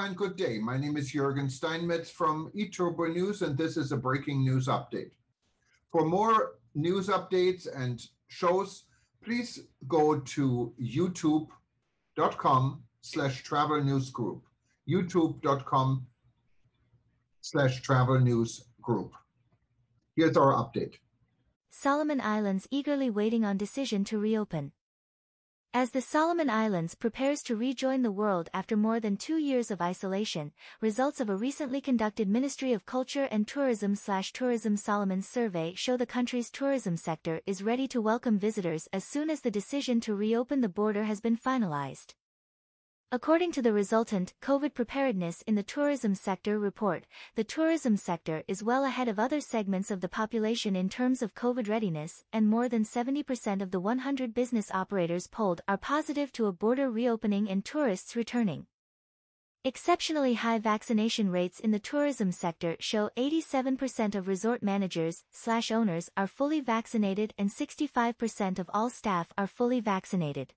and good day. My name is Jürgen Steinmetz from eTurboNews, and this is a breaking news update. For more news updates and shows, please go to youtube.com/travel news group. youtube.com/travel news group. Here's our update. Solomon Islands eagerly waiting on decision to reopen. As the Solomon Islands prepares to rejoin the world after more than 2 years of isolation, results of a recently conducted Ministry of Culture and Tourism/Tourism Solomons survey show the country's tourism sector is ready to welcome visitors as soon as the decision to reopen the border has been finalized. According to the resultant COVID preparedness in the tourism sector report, the tourism sector is well ahead of other segments of the population in terms of COVID readiness, and more than 70% of the 100 business operators polled are positive to a border reopening and tourists returning. Exceptionally high vaccination rates in the tourism sector show 87% of resort managers/owners are fully vaccinated and 65% of all staff are fully vaccinated.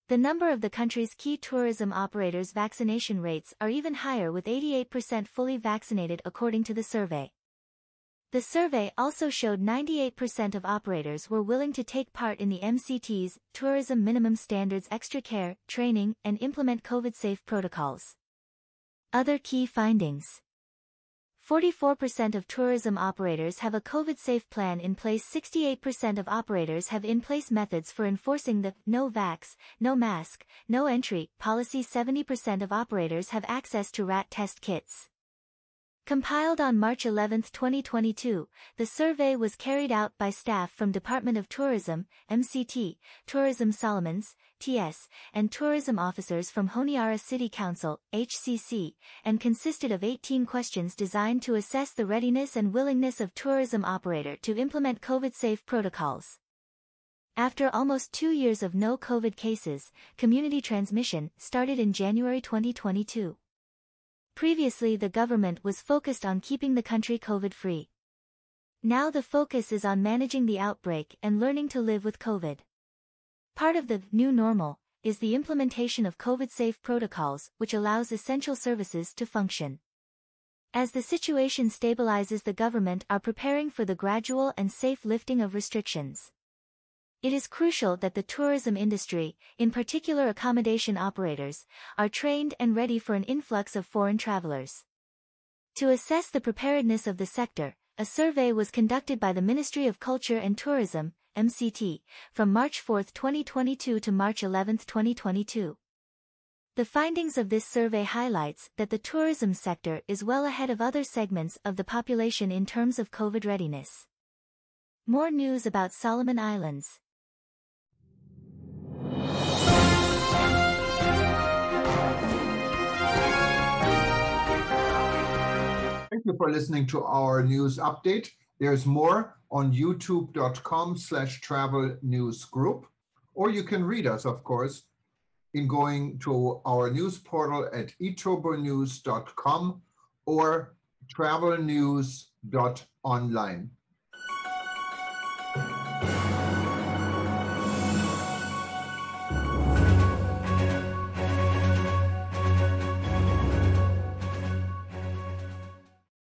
The number of the country's key tourism operators' vaccination rates are even higher, with 88% fully vaccinated according to the survey. The survey also showed 98% of operators were willing to take part in the MCT's Tourism Minimum Standards Extra Care training and implement COVID-safe protocols. Other key findings. 44% of tourism operators have a COVID-safe plan in place. 68% of operators have in place methods for enforcing the no vax, no mask, no entry policy. 70% of operators have access to RAT test kits. Compiled on March 11, 2022, the survey was carried out by staff from Department of Tourism, MCT, Tourism Solomons, TS, and tourism officers from Honiara City Council, HCC, and consisted of 18 questions designed to assess the readiness and willingness of tourism operator to implement COVID-safe protocols. After almost 2 years of no COVID cases, community transmission started in January 2022. Previously, the government was focused on keeping the country COVID-free. Now the focus is on managing the outbreak and learning to live with COVID. Part of the new normal is the implementation of COVID-safe protocols, which allows essential services to function. As the situation stabilizes, the government are preparing for the gradual and safe lifting of restrictions. It is crucial that the tourism industry, in particular accommodation operators, are trained and ready for an influx of foreign travelers. To assess the preparedness of the sector, a survey was conducted by the Ministry of Culture and Tourism, MCT, from March 4, 2022 to March 11, 2022. The findings of this survey highlights that the tourism sector is well ahead of other segments of the population in terms of COVID readiness. More news about Solomon Islands. Thank you for listening to our news update. There's more on youtube.com/travel news group, or you can read us, of course, in going to our news portal at eTurboNews.com or travelnews.online.